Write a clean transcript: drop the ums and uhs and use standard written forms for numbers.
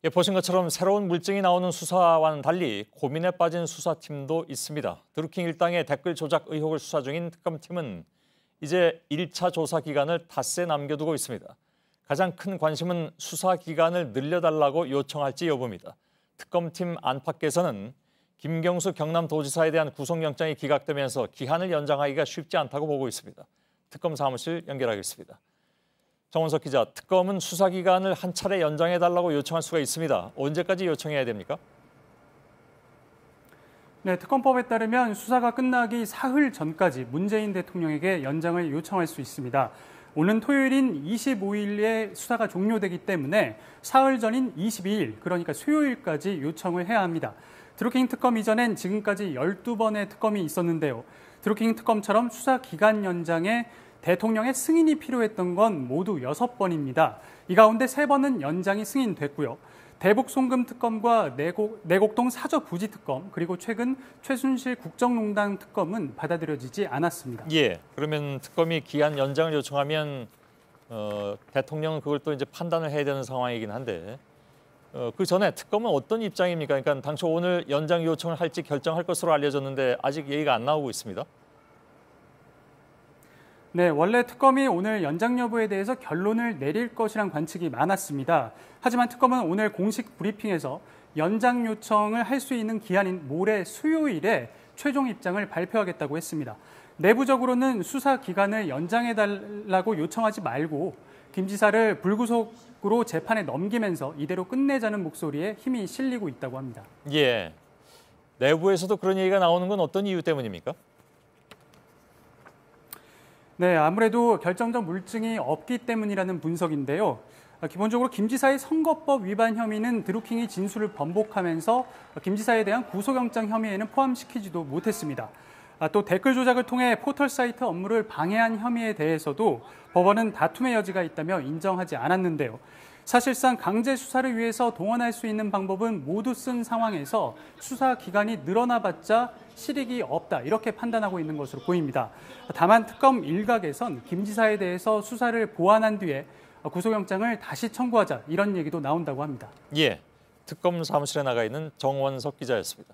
예, 보신 것처럼 새로운 물증이 나오는 수사와는 달리 고민에 빠진 수사팀도 있습니다. 드루킹 일당의 댓글 조작 의혹을 수사 중인 특검팀은 이제 1차 조사 기간을 닷새 남겨두고 있습니다. 가장 큰 관심은 수사 기간을 늘려달라고 요청할지 여부입니다. 특검팀 안팎에서는 김경수 경남도지사에 대한 구속영장이 기각되면서 기한을 연장하기가 쉽지 않다고 보고 있습니다. 특검 사무실 연결하겠습니다. 정원석 기자, 특검은 수사 기간을 한 차례 연장해달라고 요청할 수가 있습니다. 언제까지 요청해야 됩니까? 네, 특검법에 따르면 수사가 끝나기 사흘 전까지 문재인 대통령에게 연장을 요청할 수 있습니다. 오는 토요일인 25일에 수사가 종료되기 때문에 사흘 전인 22일, 그러니까 수요일까지 요청을 해야 합니다. 드루킹 특검 이전엔 지금까지 12번의 특검이 있었는데요. 드루킹 특검처럼 수사 기간 연장에 대통령의 승인이 필요했던 건 모두 6번입니다. 이 가운데 3번은 연장이 승인됐고요. 대북 송금 특검과 내곡동 사저 부지 특검, 그리고 최근 최순실 국정농단 특검은 받아들여지지 않았습니다. 예, 그러면 특검이 기한 연장을 요청하면 대통령은 그걸 또 이제 판단을 해야 되는 상황이긴 한데 그 전에 특검은 어떤 입장입니까? 그러니까 당초 오늘 연장 요청을 할지 결정할 것으로 알려졌는데 아직 얘기가 안 나오고 있습니다. 네, 원래 특검이 오늘 연장 여부에 대해서 결론을 내릴 것이란 관측이 많았습니다. 하지만 특검은 오늘 공식 브리핑에서 연장 요청을 할 수 있는 기한인 모레 수요일에 최종 입장을 발표하겠다고 했습니다. 내부적으로는 수사 기간을 연장해달라고 요청하지 말고 김 지사를 불구속으로 재판에 넘기면서 이대로 끝내자는 목소리에 힘이 실리고 있다고 합니다. 예, 내부에서도 그런 얘기가 나오는 건 어떤 이유 때문입니까? 네, 아무래도 결정적 물증이 없기 때문이라는 분석인데요. 기본적으로 김 지사의 선거법 위반 혐의는 드루킹이 진술을 번복하면서 김 지사에 대한 구속영장 혐의에는 포함시키지도 못했습니다. 또 댓글 조작을 통해 포털 사이트 업무를 방해한 혐의에 대해서도 법원은 다툼의 여지가 있다며 인정하지 않았는데요. 사실상 강제 수사를 위해서 동원할 수 있는 방법은 모두 쓴 상황에서 수사 기간이 늘어나봤자 실익이 없다, 이렇게 판단하고 있는 것으로 보입니다. 다만 특검 일각에선 김 지사에 대해서 수사를 보완한 뒤에 구속영장을 다시 청구하자, 이런 얘기도 나온다고 합니다. 예, 특검 사무실에 나가 있는 정원석 기자였습니다.